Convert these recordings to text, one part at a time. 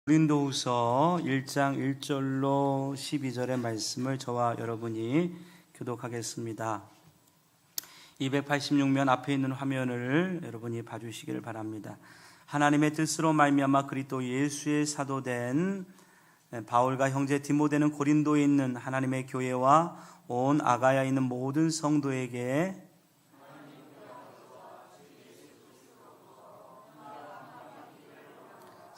고린도후서 1장 1절로 12절의 말씀을 저와 여러분이 교독하겠습니다. 286면 앞에 있는 화면을 여러분이 봐주시기를 바랍니다. 하나님의 뜻으로 말미암아 그리스도 예수의 사도된 바울과 형제 디모데는 고린도에 있는 하나님의 교회와 온 아가야에 있는 모든 성도에게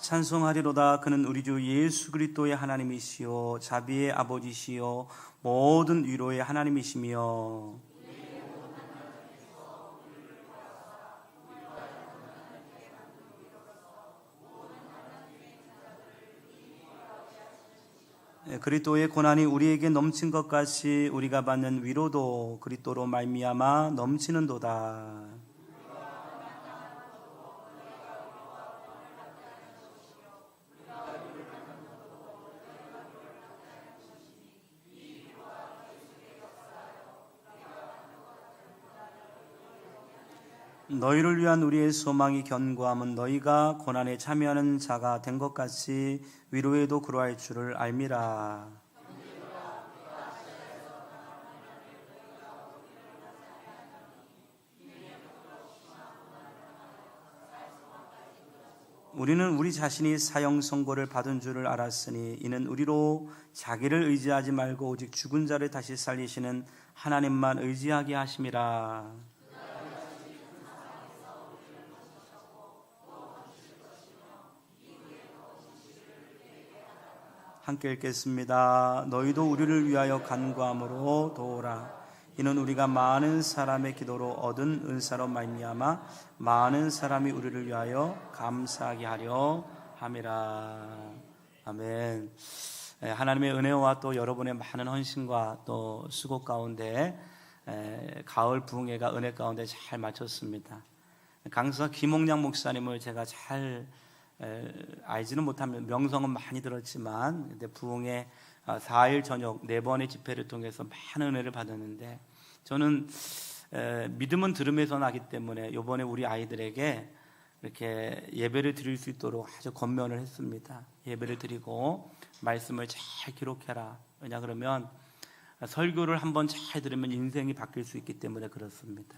찬송하리로다. 그는 우리 주 예수 그리스도의 하나님이시요 자비의 아버지시요 모든 위로의 하나님이시며 그리스도의 고난이 우리에게 넘친 것 같이 우리가 받는 위로도 그리스도로 말미암아 넘치는도다. 너희를 위한 우리의 소망이 견고함은 너희가 고난에 참여하는 자가 된 것 같이 위로에도 그러할 줄을 알미라. 우리는 우리 자신이 사형 선고를 받은 줄을 알았으니 이는 우리로 자기를 의지하지 말고 오직 죽은 자를 다시 살리시는 하나님만 의지하게 하심이라. 함께 읽겠습니다. 너희도 우리를 위하여 간구함으로 도우라. 이는 우리가 많은 사람의 기도로 얻은 은사로 말미암아 많은 사람이 우리를 위하여 감사하게 하려 함이라. 아멘. 하나님의 은혜와 또 여러분의 많은 헌신과 또 수고 가운데 가을 부흥회가 은혜 가운데 잘 마쳤습니다. 강사 김홍량 목사님을 제가 잘 알지는 못하면 명성은 많이 들었지만 근데 부흥회 4일 저녁 4번의 집회를 통해서 많은 은혜를 받았는데 저는 믿음은 들음에서 나기 때문에 이번에 우리 아이들에게 이렇게 예배를 드릴 수 있도록 아주 권면을 했습니다. 예배를 드리고 말씀을 잘 기록해라. 왜냐 그러면 설교를 한번 잘 들으면 인생이 바뀔 수 있기 때문에 그렇습니다.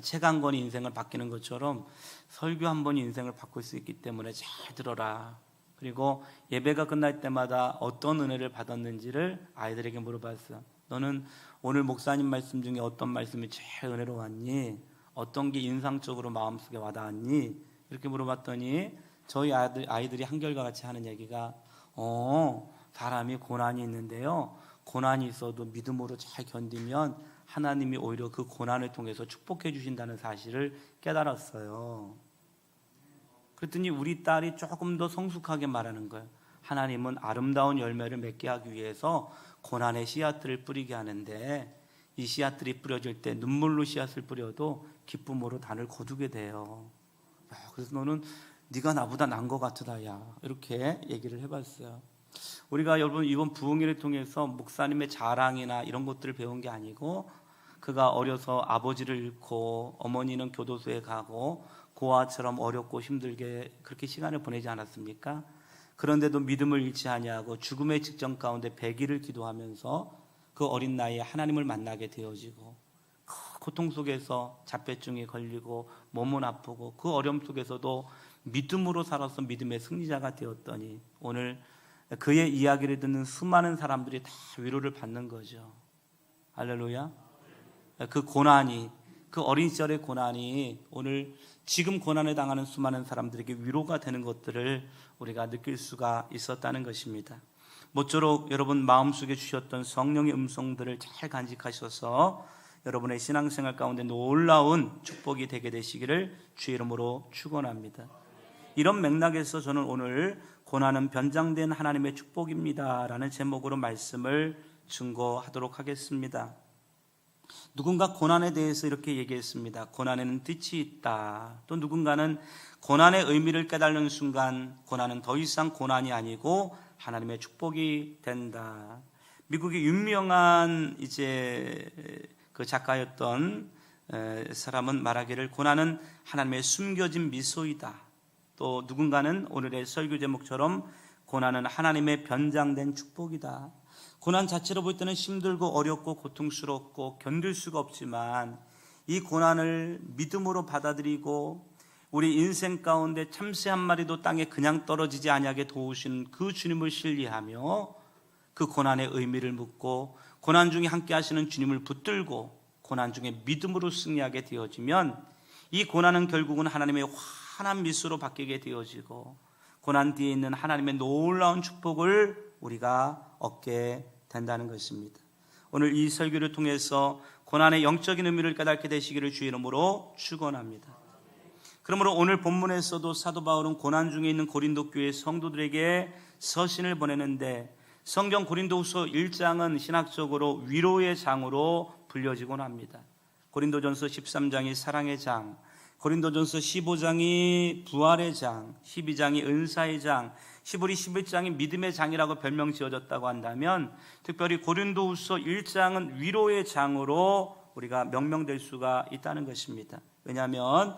책 한 권이 인생을 바뀌는 것처럼 설교 한 번이 인생을 바꿀 수 있기 때문에 잘 들어라. 그리고 예배가 끝날 때마다 어떤 은혜를 받았는지를 아이들에게 물어봤어요. 너는 오늘 목사님 말씀 중에 어떤 말씀이 제일 은혜로웠니? 어떤 게 인상적으로 마음속에 와닿았니? 이렇게 물어봤더니 저희 아이들이 한결과 같이 하는 얘기가 사람이 고난이 있는데요, 고난이 있어도 믿음으로 잘 견디면 하나님이 오히려 그 고난을 통해서 축복해 주신다는 사실을 깨달았어요. 그랬더니 우리 딸이 조금 더 성숙하게 말하는 거예요. 하나님은 아름다운 열매를 맺게 하기 위해서 고난의 씨앗들을 뿌리게 하는데 이 씨앗들이 뿌려질 때 눈물로 씨앗을 뿌려도 기쁨으로 단을 거두게 돼요. 그래서 너는 네가 나보다 나은 것 같다 야, 이렇게 얘기를 해봤어요. 우리가 여러분 이번 부흥회를 통해서 목사님의 자랑이나 이런 것들을 배운 게 아니고 그가 어려서 아버지를 잃고 어머니는 교도소에 가고 고아처럼 어렵고 힘들게 그렇게 시간을 보내지 않았습니까? 그런데도 믿음을 잃지 아니하고 죽음의 직전 가운데 100일을 기도하면서 그 어린 나이에 하나님을 만나게 되어지고 그 고통 속에서 잡배증에 걸리고 몸은 아프고 그 어려움 속에서도 믿음으로 살아서 믿음의 승리자가 되었더니 오늘 그의 이야기를 듣는 수많은 사람들이 다 위로를 받는 거죠. 할렐루야. 그 고난이, 그 어린 시절의 고난이 오늘 지금 고난을 당하는 수많은 사람들에게 위로가 되는 것들을 우리가 느낄 수가 있었다는 것입니다. 모쪼록 여러분 마음속에 주셨던 성령의 음성들을 잘 간직하셔서 여러분의 신앙생활 가운데 놀라운 축복이 되게 되시기를 주의 이름으로 축원합니다. 이런 맥락에서 저는 오늘 고난은 변장된 하나님의 축복입니다 라는 제목으로 말씀을 증거하도록 하겠습니다. 누군가 고난에 대해서 이렇게 얘기했습니다. 고난에는 뜻이 있다. 또 누군가는 고난의 의미를 깨달는 순간 고난은 더 이상 고난이 아니고 하나님의 축복이 된다. 미국의 유명한 그 작가였던 사람은 말하기를 고난은 하나님의 숨겨진 미소이다. 또 누군가는 오늘의 설교 제목처럼 고난은 하나님의 변장된 축복이다. 고난 자체로 볼 때는 힘들고 어렵고 고통스럽고 견딜 수가 없지만 이 고난을 믿음으로 받아들이고 우리 인생 가운데 참새 한 마리도 땅에 그냥 떨어지지 아니하게 도우시는 그 주님을 신뢰하며 그 고난의 의미를 묻고 고난 중에 함께 하시는 주님을 붙들고 고난 중에 믿음으로 승리하게 되어지면 이 고난은 결국은 하나님의 환한 미소로 바뀌게 되어지고 고난 뒤에 있는 하나님의 놀라운 축복을 우리가 얻게 된다는 것입니다. 오늘 이 설교를 통해서 고난의 영적인 의미를 깨닫게 되시기를 주의 이름으로 축원합니다. 그러므로 오늘 본문에서도 사도 바울은 고난 중에 있는 고린도 교회 성도들에게 서신을 보내는데 성경 고린도후서 1장은 신학적으로 위로의 장으로 불려지곤 합니다. 고린도전서 13장이 사랑의 장, 고린도전서 15장이 부활의 장, 12장이 은사의 장, 히브리 11장이 믿음의 장이라고 별명 지어졌다고 한다면 특별히 고린도후서 1장은 위로의 장으로 우리가 명명될 수가 있다는 것입니다. 왜냐하면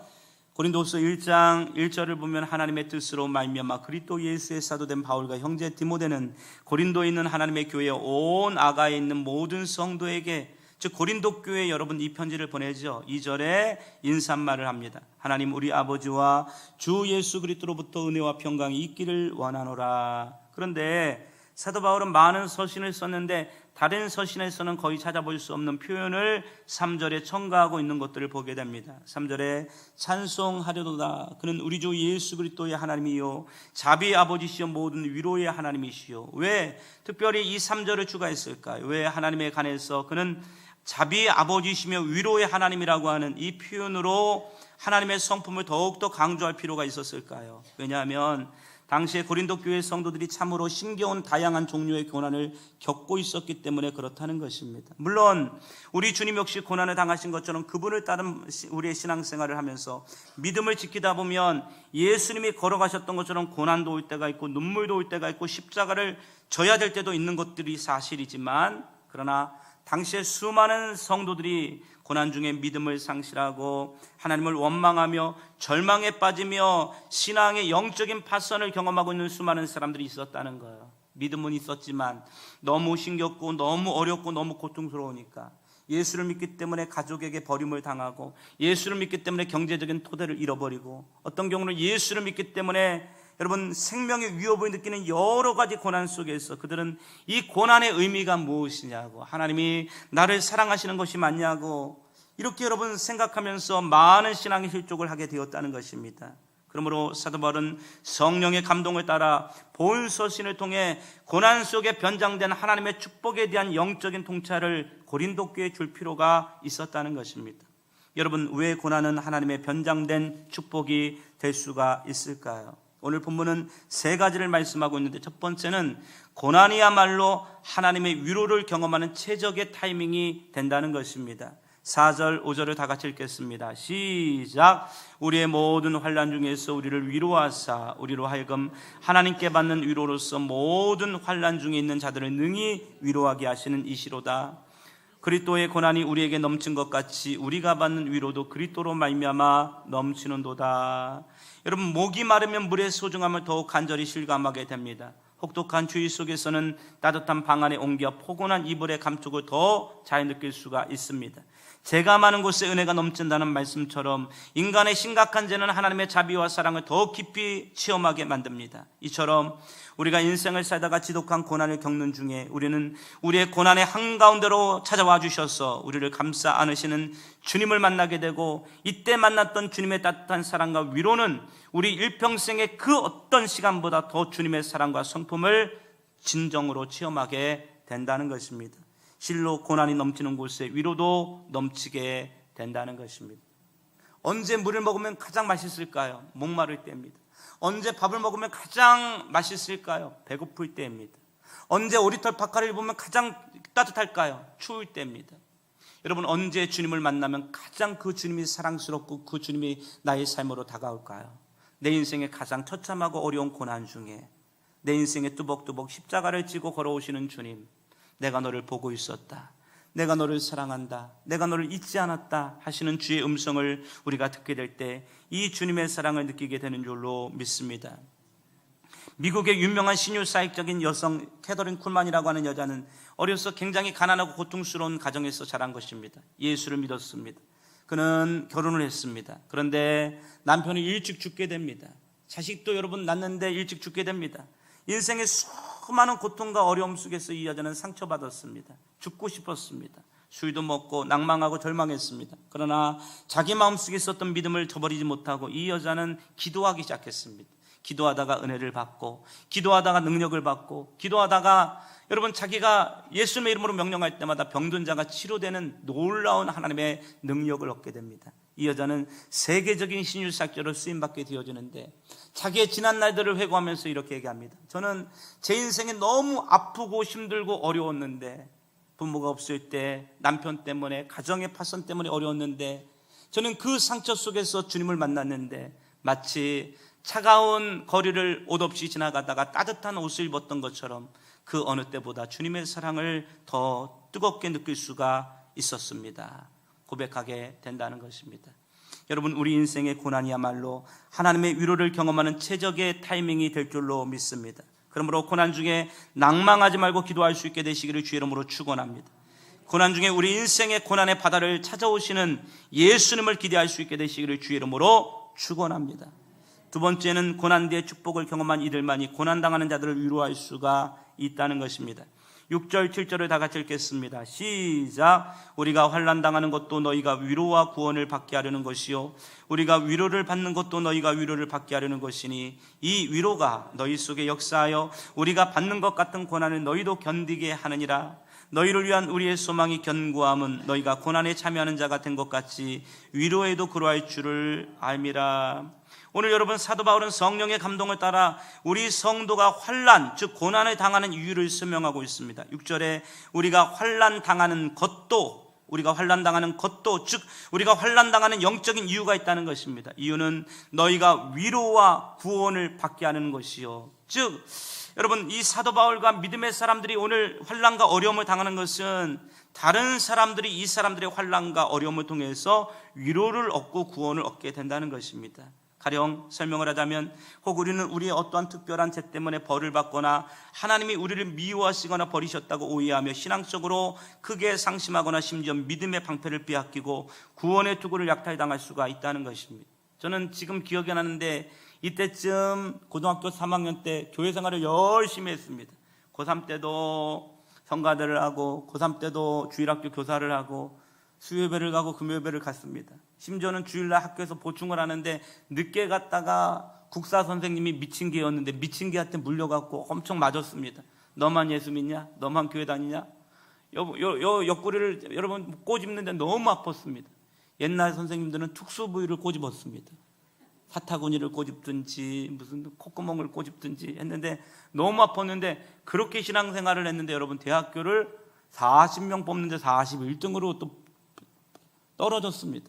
고린도후서 1장 1절을 보면 하나님의 뜻으로 말미암아 그리스도 예수의 사도된 바울과 형제 디모데는 고린도에 있는 하나님의 교회 온 아가에 있는 모든 성도에게, 즉 고린도 교회 여러분 이 편지를 보내죠. 2절에 인사말을 합니다. 하나님 우리 아버지와 주 예수 그리스도로부터 은혜와 평강이 있기를 원하노라. 그런데 사도 바울은 많은 서신을 썼는데 다른 서신에서는 거의 찾아볼 수 없는 표현을 3절에 첨가하고 있는 것들을 보게 됩니다. 3절에 찬송하려도다. 그는 우리 주 예수 그리스도의 하나님이요 자비의 아버지시요 모든 위로의 하나님이시요. 왜 특별히 이 3절을 추가했을까요? 왜 하나님에 관해서 그는 자비의 아버지시며 위로의 하나님이라고 하는 이 표현으로 하나님의 성품을 더욱더 강조할 필요가 있었을까요? 왜냐하면 당시에 고린도 교회 성도들이 참으로 힘겨운 다양한 종류의 고난을 겪고 있었기 때문에 그렇다는 것입니다. 물론 우리 주님 역시 고난을 당하신 것처럼 그분을 따른 우리의 신앙생활을 하면서 믿음을 지키다 보면 예수님이 걸어가셨던 것처럼 고난도 올 때가 있고 눈물도 올 때가 있고 십자가를 져야 될 때도 있는 것들이 사실이지만, 그러나 당시에 수많은 성도들이 고난 중에 믿음을 상실하고 하나님을 원망하며 절망에 빠지며 신앙의 영적인 파선을 경험하고 있는 수많은 사람들이 있었다는 거예요. 믿음은 있었지만 너무 힘겹고 너무 어렵고 너무 고통스러우니까 예수를 믿기 때문에 가족에게 버림을 당하고 예수를 믿기 때문에 경제적인 토대를 잃어버리고 어떤 경우는 예수를 믿기 때문에 여러분 생명의 위협을 느끼는 여러 가지 고난 속에서 그들은 이 고난의 의미가 무엇이냐고, 하나님이 나를 사랑하시는 것이 맞냐고 이렇게 여러분 생각하면서 많은 신앙의 실족을 하게 되었다는 것입니다. 그러므로 사도 바울은 성령의 감동을 따라 본 서신을 통해 고난 속에 변장된 하나님의 축복에 대한 영적인 통찰을 고린도 교회에 줄 필요가 있었다는 것입니다. 여러분, 왜 고난은 하나님의 변장된 축복이 될 수가 있을까요? 오늘 본문은 세 가지를 말씀하고 있는데, 첫 번째는 고난이야말로 하나님의 위로를 경험하는 최적의 타이밍이 된다는 것입니다. 4절 5절을 다 같이 읽겠습니다. 시작. 우리의 모든 환난 중에서 우리를 위로하사 우리로 하여금 하나님께 받는 위로로서 모든 환난 중에 있는 자들을 능히 위로하게 하시는 이시로다. 그리스도의 고난이 우리에게 넘친 것 같이 우리가 받는 위로도 그리스도로 말미암아 넘치는도다. 여러분, 목이 마르면 물의 소중함을 더욱 간절히 실감하게 됩니다. 혹독한 추위 속에서는 따뜻한 방 안에 옮겨 포근한 이불의 감촉을 더 잘 느낄 수가 있습니다. 재가 많은 곳에 은혜가 넘친다는 말씀처럼 인간의 심각한 죄는 하나님의 자비와 사랑을 더 깊이 체험하게 만듭니다. 이처럼 우리가 인생을 살다가 지독한 고난을 겪는 중에 우리는 우리의 고난의 한가운데로 찾아와 주셔서 우리를 감싸 안으시는 주님을 만나게 되고, 이때 만났던 주님의 따뜻한 사랑과 위로는 우리 일평생의 그 어떤 시간보다 더 주님의 사랑과 성품을 진정으로 체험하게 된다는 것입니다. 실로 고난이 넘치는 곳에 위로도 넘치게 된다는 것입니다. 언제 물을 먹으면 가장 맛있을까요? 목마를 때입니다. 언제 밥을 먹으면 가장 맛있을까요? 배고플 때입니다. 언제 오리털 박하를 보면 가장 따뜻할까요? 추울 때입니다. 여러분, 언제 주님을 만나면 가장 그 주님이 사랑스럽고 그 주님이 나의 삶으로 다가올까요? 내 인생의 가장 처참하고 어려운 고난 중에 내 인생에 뚜벅뚜벅 십자가를 지고 걸어오시는 주님, 내가 너를 보고 있었다. 내가 너를 사랑한다, 내가 너를 잊지 않았다 하시는 주의 음성을 우리가 듣게 될 때 이 주님의 사랑을 느끼게 되는 줄로 믿습니다. 미국의 유명한 신유사역적인 여성 캐더린 쿨만이라고 하는 여자는 어려서 굉장히 가난하고 고통스러운 가정에서 자란 것입니다. 예수를 믿었습니다. 그는 결혼을 했습니다. 그런데 남편이 일찍 죽게 됩니다. 자식도 여러분 낳는데 일찍 죽게 됩니다. 인생의 수많은 고통과 어려움 속에서 이 여자는 상처받았습니다. 죽고 싶었습니다. 술도 먹고 낭망하고 절망했습니다. 그러나 자기 마음속에 있었던 믿음을 저버리지 못하고 이 여자는 기도하기 시작했습니다. 기도하다가 은혜를 받고, 기도하다가 능력을 받고, 기도하다가 여러분 자기가 예수님의 이름으로 명령할 때마다 병든 자가 치료되는 놀라운 하나님의 능력을 얻게 됩니다. 이 여자는 세계적인 신유사역자로 쓰임받게 되어지는데 자기의 지난 날들을 회고하면서 이렇게 얘기합니다. 저는 제 인생에 너무 아프고 힘들고 어려웠는데, 부모가 없을 때 남편 때문에, 가정의 파손 때문에 어려웠는데, 저는 그 상처 속에서 주님을 만났는데 마치 차가운 거리를 옷 없이 지나가다가 따뜻한 옷을 입었던 것처럼 그 어느 때보다 주님의 사랑을 더 뜨겁게 느낄 수가 있었습니다. 고백하게 된다는 것입니다. 여러분, 우리 인생의 고난이야말로 하나님의 위로를 경험하는 최적의 타이밍이 될 줄로 믿습니다. 그러므로 고난 중에 낭망하지 말고 기도할 수 있게 되시기를 주의 이름으로 축원합니다. 고난 중에 우리 인생의 고난의 바다를 찾아오시는 예수님을 기대할 수 있게 되시기를 주의 이름으로 축원합니다. 두 번째는 고난 뒤에 축복을 경험한 이들만이 고난당하는 자들을 위로할 수가 있다는 것입니다. 6절 7절을 다 같이 읽겠습니다. 시작. 우리가 환난당하는 것도 너희가 위로와 구원을 받게 하려는 것이요, 우리가 위로를 받는 것도 너희가 위로를 받게 하려는 것이니 이 위로가 너희 속에 역사하여 우리가 받는 것 같은 고난을 너희도 견디게 하느니라. 너희를 위한 우리의 소망이 견고함은 너희가 고난에 참여하는 자가 된 것 같이 위로에도 그러할 줄을 알미라. 오늘 여러분, 사도 바울은 성령의 감동을 따라 우리 성도가 환난, 즉 고난을 당하는 이유를 설명하고 있습니다. 6절에 우리가 환난 당하는 것도, 우리가 환난 당하는 것도, 즉 우리가 환난 당하는 영적인 이유가 있다는 것입니다. 이유는 너희가 위로와 구원을 받게 하는 것이요, 즉 여러분, 이 사도 바울과 믿음의 사람들이 오늘 환난과 어려움을 당하는 것은 다른 사람들이 이 사람들의 환난과 어려움을 통해서 위로를 얻고 구원을 얻게 된다는 것입니다. 가령 설명을 하자면, 혹 우리는 우리의 어떠한 특별한 죄 때문에 벌을 받거나 하나님이 우리를 미워하시거나 버리셨다고 오해하며 신앙적으로 크게 상심하거나 심지어 믿음의 방패를 빼앗기고 구원의 투구를 약탈당할 수가 있다는 것입니다. 저는 지금 기억이 나는데 이때쯤 고등학교 3학년 때 교회 생활을 열심히 했습니다. 고3 때도 성가대를 하고, 고3 때도 주일학교 교사를 하고, 수요예배를 가고 금요예배를 갔습니다. 심지어는 주일날 학교에서 보충을 하는데 늦게 갔다가 국사 선생님이 미친 개였는데 미친 개한테 물려갖고 엄청 맞았습니다. 너만 예수 믿냐? 너만 교회 다니냐? 옆구리를 여러분 꼬집는데 너무 아팠습니다. 옛날 선생님들은 특수부위를 꼬집었습니다. 사타구니를 꼬집든지 무슨 콧구멍을 꼬집든지 했는데 너무 아팠는데, 그렇게 신앙생활을 했는데 여러분, 대학교를 40명 뽑는데 41등으로 또 떨어졌습니다.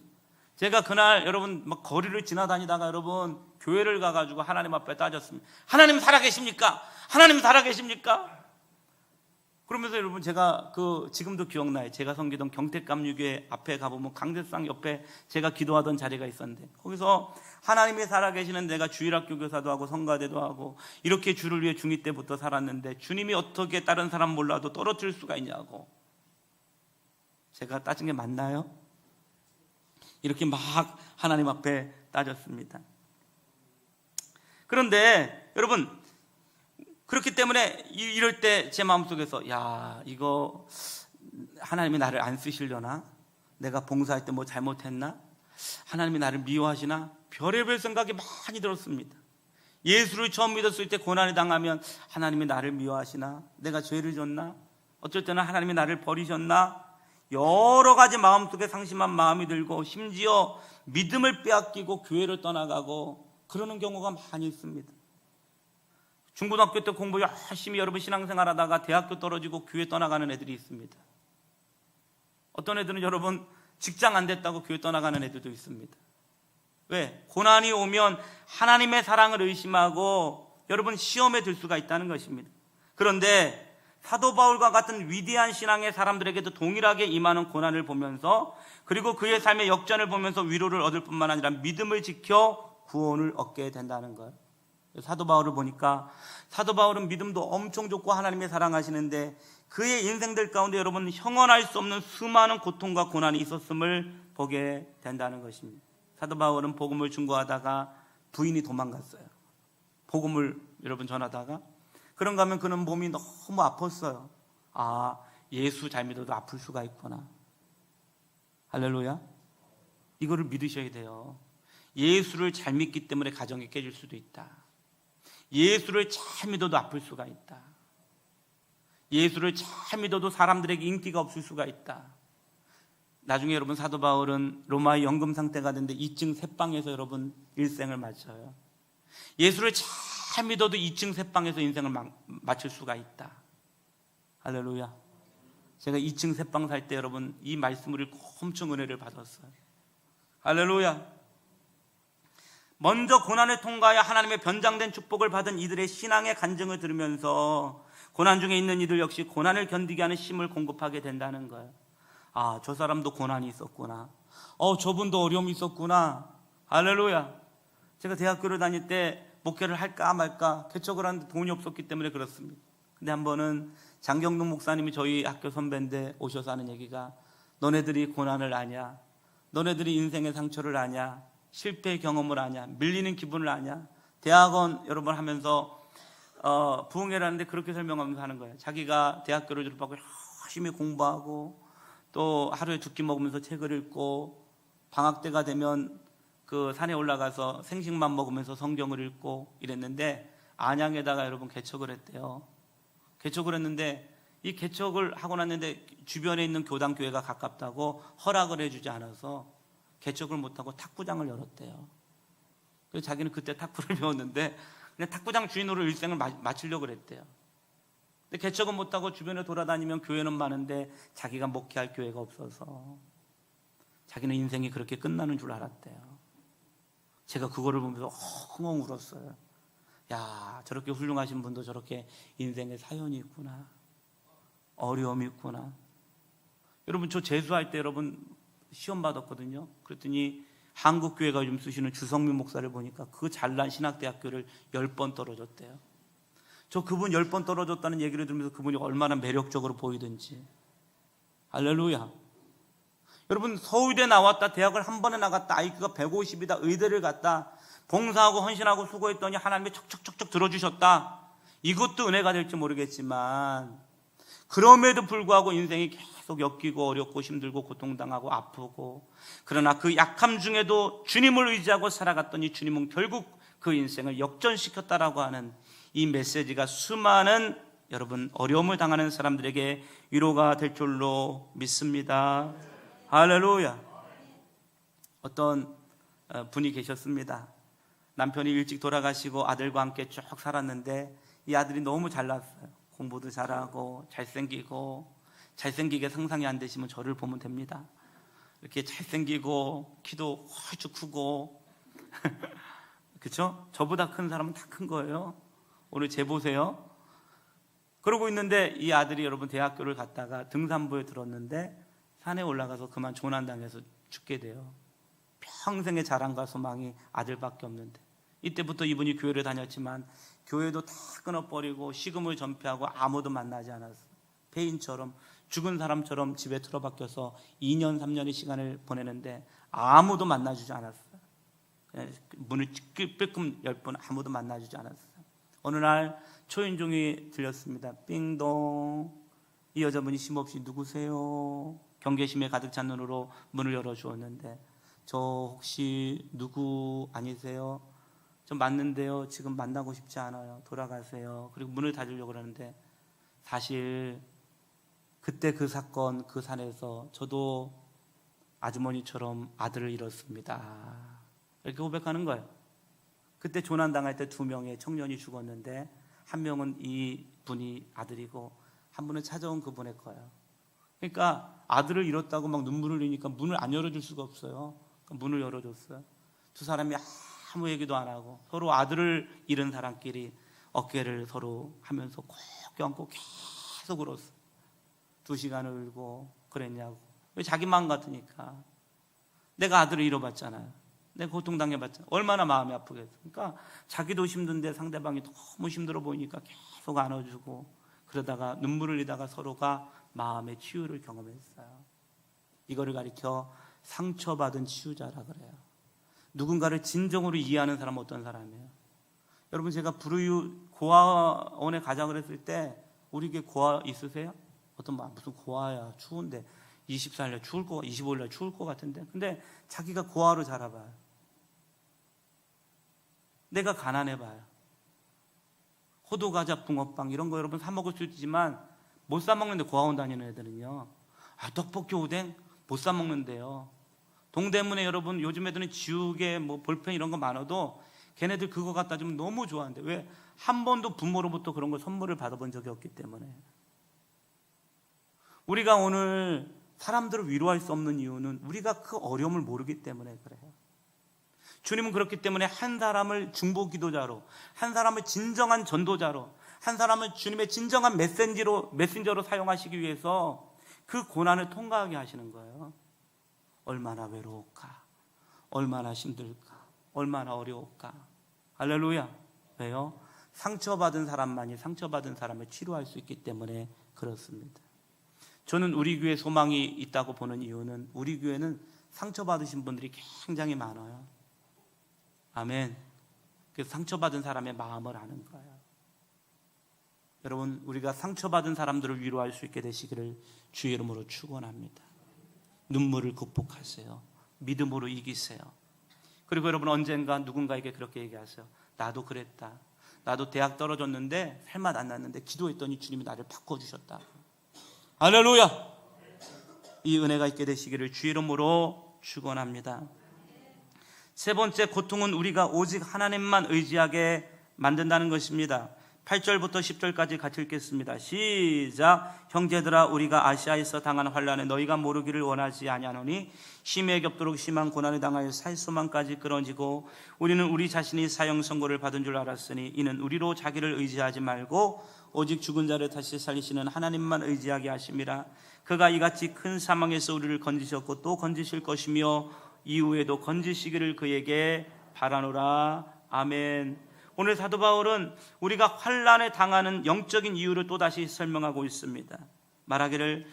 제가 그날 여러분 막 거리를 지나다니다가 여러분 교회를 가가지고 하나님 앞에 따졌습니다. 하나님 살아계십니까? 하나님 살아계십니까? 그러면서 여러분, 제가 지금도 기억나요. 제가 섬기던 경택감리교회 앞에 가보면 강대상 옆에 제가 기도하던 자리가 있었는데, 거기서 하나님이 살아계시는, 내가 주일학교 교사도 하고 성가대도 하고 이렇게 주를 위해 중2 때부터 살았는데 주님이 어떻게 다른 사람 몰라도 떨어질 수가 있냐고. 제가 따진 게 맞나요? 이렇게 막 하나님 앞에 따졌습니다. 그런데 여러분, 그렇기 때문에 이럴 때 제 마음속에서, 야, 이거 하나님이 나를 안 쓰시려나? 내가 봉사할 때 뭐 잘못했나? 하나님이 나를 미워하시나? 별의별 생각이 많이 들었습니다. 예수를 처음 믿었을 때 고난을 당하면 하나님이 나를 미워하시나? 내가 죄를 졌나? 어쩔 때는 하나님이 나를 버리셨나? 여러 가지 마음속에 상심한 마음이 들고, 심지어 믿음을 빼앗기고 교회를 떠나가고 그러는 경우가 많이 있습니다. 중고등학교 때 공부 열심히 여러분 신앙생활 하다가 대학교 떨어지고 교회 떠나가는 애들이 있습니다. 어떤 애들은 여러분 직장 안 됐다고 교회 떠나가는 애들도 있습니다. 왜? 고난이 오면 하나님의 사랑을 의심하고 여러분 시험에 들 수가 있다는 것입니다. 그런데 사도 바울과 같은 위대한 신앙의 사람들에게도 동일하게 임하는 고난을 보면서, 그리고 그의 삶의 역전을 보면서 위로를 얻을 뿐만 아니라 믿음을 지켜 구원을 얻게 된다는 거예요. 사도 바울을 보니까 사도 바울은 믿음도 엄청 좋고 하나님의 사랑하시는데 그의 인생들 가운데 여러분 형언할 수 없는 수많은 고통과 고난이 있었음을 보게 된다는 것입니다. 사도 바울은 복음을 증거하다가 부인이 도망갔어요. 복음을 여러분 전하다가. 그런가 하면 그는 몸이 너무 아팠어요. 아, 예수 잘 믿어도 아플 수가 있구나. 할렐루야. 이거를 믿으셔야 돼요. 예수를 잘 믿기 때문에 가정이 깨질 수도 있다. 예수를 잘 믿어도 아플 수가 있다. 예수를 잘 믿어도 사람들에게 인기가 없을 수가 있다. 나중에 여러분 사도 바울은 로마의 연금 상태가 됐는데 2층 셋방에서 여러분 일생을 마쳐요. 예수를 잘 믿어도 2층 셋방에서 인생을 마칠 수가 있다. 할렐루야. 제가 2층 셋방 살 때 여러분 이 말씀을 엄청 은혜를 받았어요. 할렐루야. 먼저 고난을 통과하여 하나님의 변장된 축복을 받은 이들의 신앙의 간증을 들으면서 고난 중에 있는 이들 역시 고난을 견디게 하는 힘을 공급하게 된다는 거예요. 아, 저 사람도 고난이 있었구나. 저분도 어려움이 있었구나. 할렐루야. 제가 대학교를 다닐 때 목회를 할까 말까 개척을 하는데 돈이 없었기 때문에 그렇습니다. 근데 한 번은 장경동 목사님이 저희 학교 선배인데 오셔서 하는 얘기가, 너네들이 고난을 아냐? 너네들이 인생의 상처를 아냐? 실패의 경험을 아냐? 밀리는 기분을 아냐? 대학원 여러분 하면서 부흥회를 하는데 그렇게 설명하면서 하는 거예요. 자기가 대학교를 졸업하고 열심히 공부하고 또 하루에 2끼 먹으면서 책을 읽고 방학 때가 되면 그 산에 올라가서 생식만 먹으면서 성경을 읽고 이랬는데 안양에다가 여러분 개척을 했대요. 개척을 했는데 이 개척을 하고 났는데 주변에 있는 교당 교회가 가깝다고 허락을 해주지 않아서 개척을 못하고 탁구장을 열었대요. 그래서 자기는 그때 탁구를 배웠는데 그냥 탁구장 주인으로 일생을 마치려고 그랬대요. 근데 개척은 못하고 주변에 돌아다니면 교회는 많은데 자기가 목회할 교회가 없어서 자기는 인생이 그렇게 끝나는 줄 알았대요. 제가 그거를 보면서 엉엉 울었어요. 야, 저렇게 훌륭하신 분도 저렇게 인생에 사연이 있구나. 어려움이 있구나. 여러분, 저 재수할 때 여러분 시험 받았거든요. 그랬더니 한국교회가 요즘 쓰시는 주성민 목사를 보니까 그 잘난 신학대학교를 10번 떨어졌대요. 저 그분 10번 떨어졌다는 얘기를 들으면서 그분이 얼마나 매력적으로 보이든지. 할렐루야. 여러분, 서울대 나왔다, 대학을 한 번에 나갔다, IQ가 150이다, 의대를 갔다, 봉사하고 헌신하고 수고했더니 하나님이 척척척척 들어주셨다. 이것도 은혜가 될지 모르겠지만 그럼에도 불구하고 인생이 계속 엮이고 어렵고 힘들고 고통당하고 아프고, 그러나 그 약함 중에도 주님을 의지하고 살아갔더니 주님은 결국 그 인생을 역전시켰다라고 하는 이 메시지가 수많은 여러분 어려움을 당하는 사람들에게 위로가 될 줄로 믿습니다. 할렐루야. 어떤 분이 계셨습니다. 남편이 일찍 돌아가시고 아들과 함께 쭉 살았는데 이 아들이 너무 잘났어요. 공부도 잘하고 잘생기게 상상이 안 되시면 저를 보면 됩니다. 이렇게 잘생기고 키도 훨씬 크고 그렇죠? 저보다 큰 사람은 다 큰 거예요. 오늘 재보세요. 그러고 있는데 이 아들이 여러분 대학교를 갔다가 등산부에 들었는데 산에 올라가서 그만 조난당해서 죽게 돼요. 평생의 자랑과 소망이 아들밖에 없는데, 이때부터 이분이 교회를 다녔지만 교회도 다 끊어버리고 식음을 전폐하고 아무도 만나지 않았어요. 폐인처럼 죽은 사람처럼 집에 틀어박혀서 2년 3년의 시간을 보내는데 아무도 만나주지 않았어요. 그냥 문을 찔끔 열 번 아무도 만나주지 않았어요. 어느 날 초인종이 들렸습니다. 삥동. 이 여자분이 쉼없이 누구세요? 경계심에 가득 찬 눈으로 문을 열어주었는데, 저 혹시 누구 아니세요? 저 맞는데요. 지금 만나고 싶지 않아요. 돌아가세요. 그리고 문을 닫으려고 그러는데, 사실 그때 그 사건 그 산에서 저도 아주머니처럼 아들을 잃었습니다. 이렇게 고백하는 거예요. 그때 조난당할 때 2명의 청년이 죽었는데 한 명은 이 분이 아들이고 한 분은 찾아온 그분의 거예요. 그러니까 아들을 잃었다고 막 눈물을 흘리니까 문을 안 열어줄 수가 없어요. 그러니까 문을 열어줬어요. 두 사람이 아무 얘기도 안 하고 서로 아들을 잃은 사람끼리 어깨를 서로 하면서 꼭 껴안고 계속 울었어. 2시간을 울고 그랬냐고. 왜 자기 마음 같으니까. 내가 아들을 잃어봤잖아요. 내가 고통당해봤잖아. 얼마나 마음이 아프겠어. 그러니까 자기도 힘든데 상대방이 너무 힘들어 보이니까 계속 안아주고 그러다가 눈물을 흘리다가 서로가 마음의 치유를 경험했어요. 이거를 가리켜 상처받은 치유자라 그래요. 누군가를 진정으로 이해하는 사람은 어떤 사람이에요? 여러분, 제가 불우유 고아원에 가자 그랬을 때 우리 교회 고아 있으세요? 어떤 무슨 고아야 추운데 24일날 추울 거 25일날 추울 것 같은데, 근데 자기가 고아로 자라봐요. 내가 가난해봐요. 호두과자, 붕어빵 이런 거 여러분 사 먹을 수 있지만 못 사 먹는데 고아원 다니는 애들은요, 떡볶이, 오뎅 못 사 먹는데요. 동대문에 여러분 요즘 애들은 지우개 뭐 볼펜 이런 거 많아도 걔네들 그거 갖다 주면 너무 좋아하는데, 왜? 한 번도 부모로부터 그런 거 선물을 받아본 적이 없기 때문에. 우리가 오늘 사람들을 위로할 수 없는 이유는 우리가 그 어려움을 모르기 때문에 그래요. 주님은 그렇기 때문에 한 사람을 중보 기도자로, 한 사람을 진정한 전도자로, 한 사람을 주님의 진정한 메신저로 사용하시기 위해서 그 고난을 통과하게 하시는 거예요. 얼마나 외로울까, 얼마나 힘들까, 얼마나 어려울까. 할렐루야. 왜요? 상처받은 사람만이 상처받은 사람을 치료할 수 있기 때문에 그렇습니다. 저는 우리 교회 소망이 있다고 보는 이유는 우리 교회는 상처받으신 분들이 굉장히 많아요. 아멘. 그래서 상처받은 사람의 마음을 아는 거예요. 여러분, 우리가 상처받은 사람들을 위로할 수 있게 되시기를 주의 이름으로 축원합니다. 눈물을 극복하세요. 믿음으로 이기세요. 그리고 여러분, 언젠가 누군가에게 그렇게 얘기하세요. 나도 그랬다. 나도 대학 떨어졌는데 할 맛 안 났는데 기도했더니 주님이 나를 바꿔주셨다. 할렐루야. 이 은혜가 있게 되시기를 주의 이름으로 축원합니다. 세 번째, 고통은 우리가 오직 하나님만 의지하게 만든다는 것입니다. 8절부터 10절까지 같이 읽겠습니다. 시작. 형제들아, 우리가 아시아에서 당한 환난에 너희가 모르기를 원하지 아니하노니 심히 겹도록 심한 고난을 당하여 살 소망까지 끌어지고 우리는 우리 자신이 사형 선고를 받은 줄 알았으니 이는 우리로 자기를 의지하지 말고 오직 죽은 자를 다시 살리시는 하나님만 의지하게 하심이라. 그가 이같이 큰 사망에서 우리를 건지셨고 또 건지실 것이며 이후에도 건지시기를 그에게 바라노라. 아멘. 오늘 사도 바울은 우리가 환난에 당하는 영적인 이유를 또다시 설명하고 있습니다. 말하기를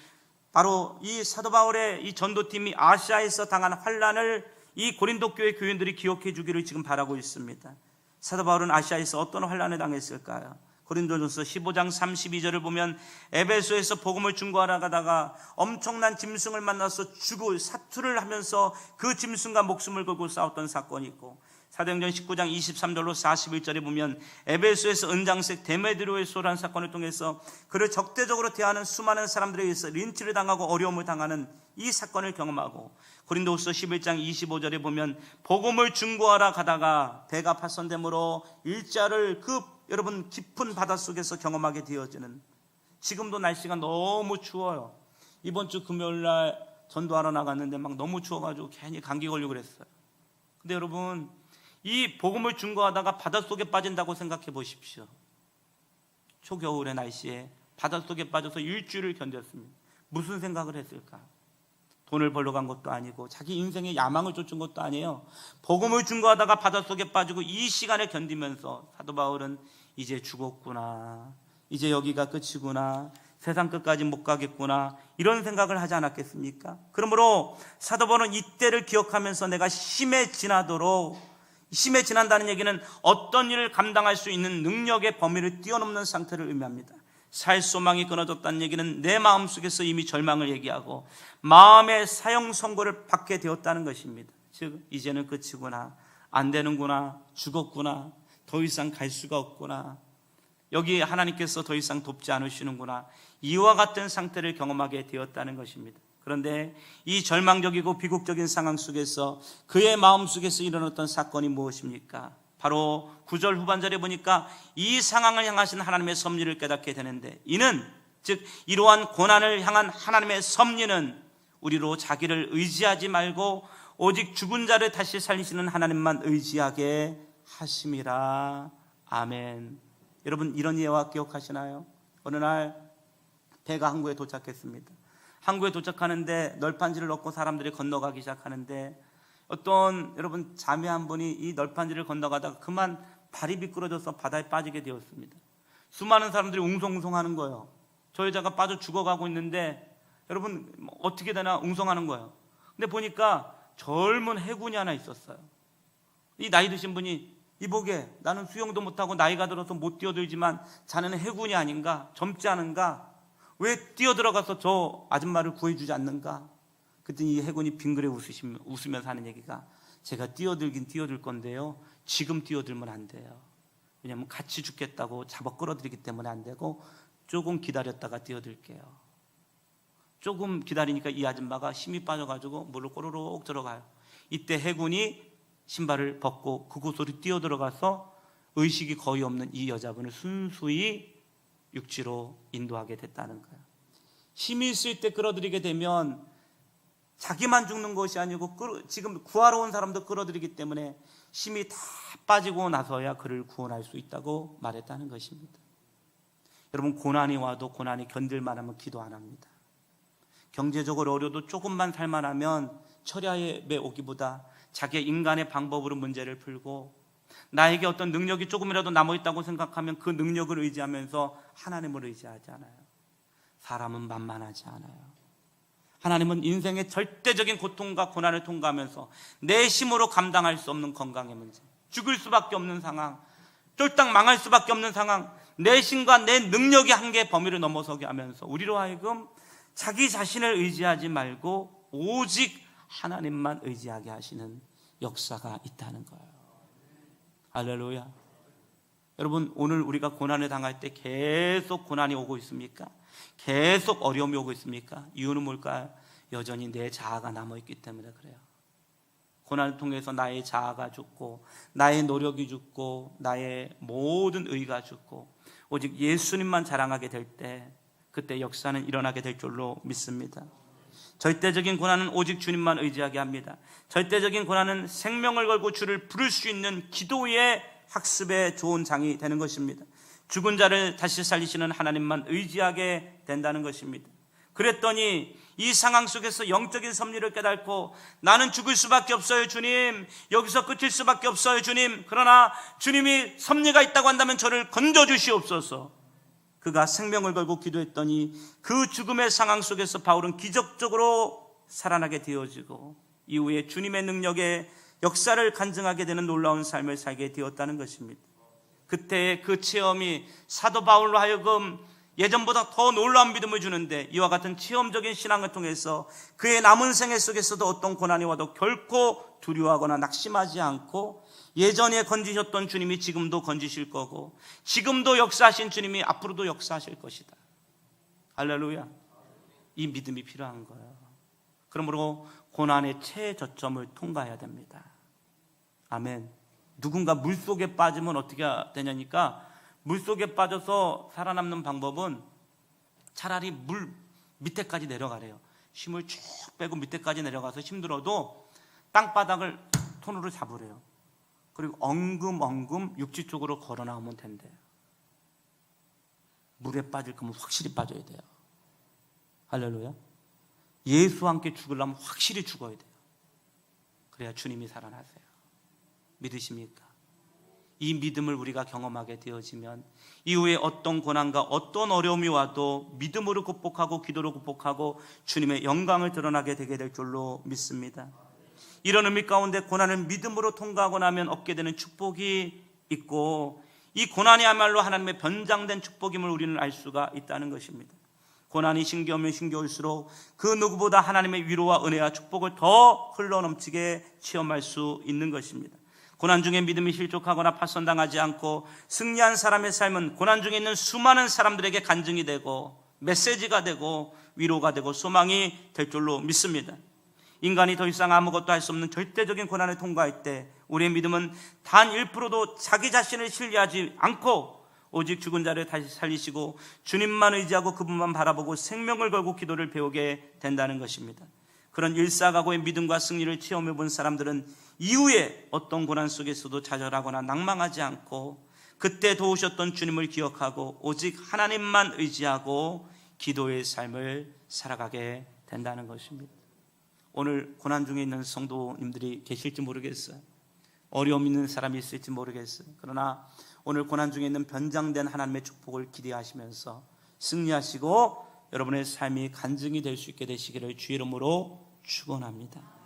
바로 이 사도 바울의 이 전도팀이 아시아에서 당한 환난을 이 고린도 교회 교인들이 기억해 주기를 지금 바라고 있습니다. 사도 바울은 아시아에서 어떤 환난에 당했을까요? 고린도전서 15장 32절을 보면 에베소에서 복음을 증거하러 가다가 엄청난 짐승을 만나서 죽을 사투를 하면서 그 짐승과 목숨을 걸고 싸웠던 사건이 있고, 사도행전 19장 23절로 41절에 보면 에베소에서 은장색 데메드로의 소란 사건을 통해서 그를 적대적으로 대하는 수많은 사람들에 의해서 린치를 당하고 어려움을 당하는 이 사건을 경험하고, 고린도후서 11장 25절에 보면 복음을 증거하러 가다가 배가 파손됨으로 일자를 여러분 깊은 바닷속에서 경험하게 되어지는, 지금도 날씨가 너무 추워요. 이번 주 금요일날 전도하러 나갔는데 막 너무 추워가지고 괜히 감기 걸리고 그랬어요. 근데 여러분, 이 복음을 증거하다가 바닷속에 빠진다고 생각해 보십시오. 초겨울의 날씨에 바닷속에 빠져서 일주일을 견뎠습니다. 무슨 생각을 했을까? 돈을 벌러 간 것도 아니고 자기 인생의 야망을 쫓은 것도 아니에요. 복음을 증거하다가 바닷속에 빠지고 이 시간을 견디면서 사도 바울은 이제 죽었구나, 이제 여기가 끝이구나, 세상 끝까지 못 가겠구나, 이런 생각을 하지 않았겠습니까? 그러므로 사도 바울은 이때를 기억하면서 내가 힘에 지난다는 얘기는 어떤 일을 감당할 수 있는 능력의 범위를 뛰어넘는 상태를 의미합니다. 살 소망이 끊어졌다는 얘기는 내 마음속에서 이미 절망을 얘기하고 마음의 사형 선고를 받게 되었다는 것입니다. 즉 이제는 끝이구나, 안 되는구나, 죽었구나, 더 이상 갈 수가 없구나, 여기 하나님께서 더 이상 돕지 않으시는구나, 이와 같은 상태를 경험하게 되었다는 것입니다. 그런데 이 절망적이고 비극적인 상황 속에서 그의 마음속에서 일어났던 사건이 무엇입니까? 바로 9절 후반절에 보니까 이 상황을 향하신 하나님의 섭리를 깨닫게 되는데, 이는 즉 이러한 고난을 향한 하나님의 섭리는 우리로 자기를 의지하지 말고 오직 죽은 자를 다시 살리시는 하나님만 의지하게 하심이라. 아멘. 여러분, 이런 예화 기억하시나요? 어느 날 배가 항구에 도착했습니다. 항구에 도착하는데 널판지를 넣고 사람들이 건너가기 시작하는데 어떤 여러분 자매 한 분이 이 널판지를 건너가다가 그만 발이 미끄러져서 바다에 빠지게 되었습니다. 수많은 사람들이 웅성웅성하는 거예요. 저 여자가 빠져 죽어가고 있는데 여러분 어떻게 되나 웅성하는 거예요. 근데 보니까 젊은 해군이 하나 있었어요. 이 나이 드신 분이 이보게 나는 수영도 못하고 나이가 들어서 못 뛰어들지만 자네는 해군이 아닌가? 젊지 않은가? 왜 뛰어들어가서 저 아줌마를 구해주지 않는가? 그랬더니 이 해군이 빙그레 웃으면서 하는 얘기가 제가 뛰어들긴 뛰어들 건데요, 지금 뛰어들면 안 돼요. 왜냐하면 같이 죽겠다고 잡아 끌어들이기 때문에 안 되고 조금 기다렸다가 뛰어들게요. 조금 기다리니까 이 아줌마가 힘이 빠져가지고 물을 꼬르륵 들어가요. 이때 해군이 신발을 벗고 그곳으로 뛰어들어가서 의식이 거의 없는 이 여자분을 순수히 육지로 인도하게 됐다는 거예요. 힘이 있을 때 끌어들이게 되면 자기만 죽는 것이 아니고 지금 구하러 온 사람도 끌어들이기 때문에 힘이 다 빠지고 나서야 그를 구원할 수 있다고 말했다는 것입니다. 여러분, 고난이 와도 고난이 견딜만 하면 기도 안 합니다. 경제적으로 어려도 조금만 살만하면 철야에 오기보다 자기의 인간의 방법으로 문제를 풀고 나에게 어떤 능력이 조금이라도 남아있다고 생각하면 그 능력을 의지하면서 하나님을 의지하지 않아요. 사람은 만만하지 않아요. 하나님은 인생의 절대적인 고통과 고난을 통과하면서 내 힘으로 감당할 수 없는 건강의 문제, 죽을 수밖에 없는 상황, 쫄딱 망할 수밖에 없는 상황, 내 힘과 내 능력의 한계 범위를 넘어서게 하면서 우리로 하여금 자기 자신을 의지하지 말고 오직 하나님만 의지하게 하시는 역사가 있다는 거예요. 할렐루야. 여러분, 오늘 우리가 고난을 당할 때 계속 고난이 오고 있습니까? 계속 어려움이 오고 있습니까? 이유는 뭘까요? 여전히 내 자아가 남아있기 때문에 그래요. 고난을 통해서 나의 자아가 죽고 나의 노력이 죽고 나의 모든 의가 죽고 오직 예수님만 자랑하게 될 때 그때 역사는 일어나게 될 줄로 믿습니다. 절대적인 고난은 오직 주님만 의지하게 합니다. 절대적인 고난은 생명을 걸고 주를 부를 수 있는 기도의 학습의 좋은 장이 되는 것입니다. 죽은 자를 다시 살리시는 하나님만 의지하게 된다는 것입니다. 그랬더니 이 상황 속에서 영적인 섭리를 깨닫고 나는 죽을 수밖에 없어요 주님, 여기서 끝일 수밖에 없어요 주님, 그러나 주님이 섭리가 있다고 한다면 저를 건져주시옵소서. 그가 생명을 걸고 기도했더니 그 죽음의 상황 속에서 바울은 기적적으로 살아나게 되어지고 이후에 주님의 능력의 역사를 간증하게 되는 놀라운 삶을 살게 되었다는 것입니다. 그때의 그 체험이 사도 바울로 하여금 예전보다 더 놀라운 믿음을 주는데 이와 같은 체험적인 신앙을 통해서 그의 남은 생애 속에서도 어떤 고난이 와도 결코 두려워하거나 낙심하지 않고 예전에 건지셨던 주님이 지금도 건지실 거고 지금도 역사하신 주님이 앞으로도 역사하실 것이다. 할렐루야. 이 믿음이 필요한 거예요. 그러므로 고난의 최저점을 통과해야 됩니다. 아멘. 누군가 물속에 빠지면 어떻게 되냐니까 물속에 빠져서 살아남는 방법은 차라리 물 밑에까지 내려가래요. 힘을 쭉 빼고 밑에까지 내려가서 힘들어도 땅바닥을 손으로 잡으래요. 그리고 엉금엉금 육지 쪽으로 걸어 나오면 된대요. 물에 빠질 거면 확실히 빠져야 돼요. 할렐루야. 예수와 함께 죽으려면 확실히 죽어야 돼요. 그래야 주님이 살아나세요. 믿으십니까? 이 믿음을 우리가 경험하게 되어지면 이후에 어떤 고난과 어떤 어려움이 와도 믿음으로 극복하고 기도로 극복하고 주님의 영광을 드러나게 되게 될 줄로 믿습니다. 이런 의미 가운데 고난을 믿음으로 통과하고 나면 얻게 되는 축복이 있고 이 고난이야말로 하나님의 변장된 축복임을 우리는 알 수가 있다는 것입니다. 고난이 신겨오면 신겨올수록 그 누구보다 하나님의 위로와 은혜와 축복을 더 흘러넘치게 체험할 수 있는 것입니다. 고난 중에 믿음이 실족하거나 파손당하지 않고 승리한 사람의 삶은 고난 중에 있는 수많은 사람들에게 간증이 되고 메시지가 되고 위로가 되고 소망이 될 줄로 믿습니다. 인간이 더 이상 아무것도 할 수 없는 절대적인 고난을 통과할 때 우리의 믿음은 단 1%도 자기 자신을 신뢰하지 않고 오직 죽은 자를 다시 살리시고 주님만 의지하고 그분만 바라보고 생명을 걸고 기도를 배우게 된다는 것입니다. 그런 일사각오의 믿음과 승리를 체험해 본 사람들은 이후에 어떤 고난 속에서도 좌절하거나 낭망하지 않고 그때 도우셨던 주님을 기억하고 오직 하나님만 의지하고 기도의 삶을 살아가게 된다는 것입니다. 오늘 고난 중에 있는 성도님들이 계실지 모르겠어요. 어려움 있는 사람이 있을지 모르겠어요. 그러나 오늘 고난 중에 있는 변장된 하나님의 축복을 기대하시면서 승리하시고 여러분의 삶이 간증이 될 수 있게 되시기를 주의 이름으로 축원합니다.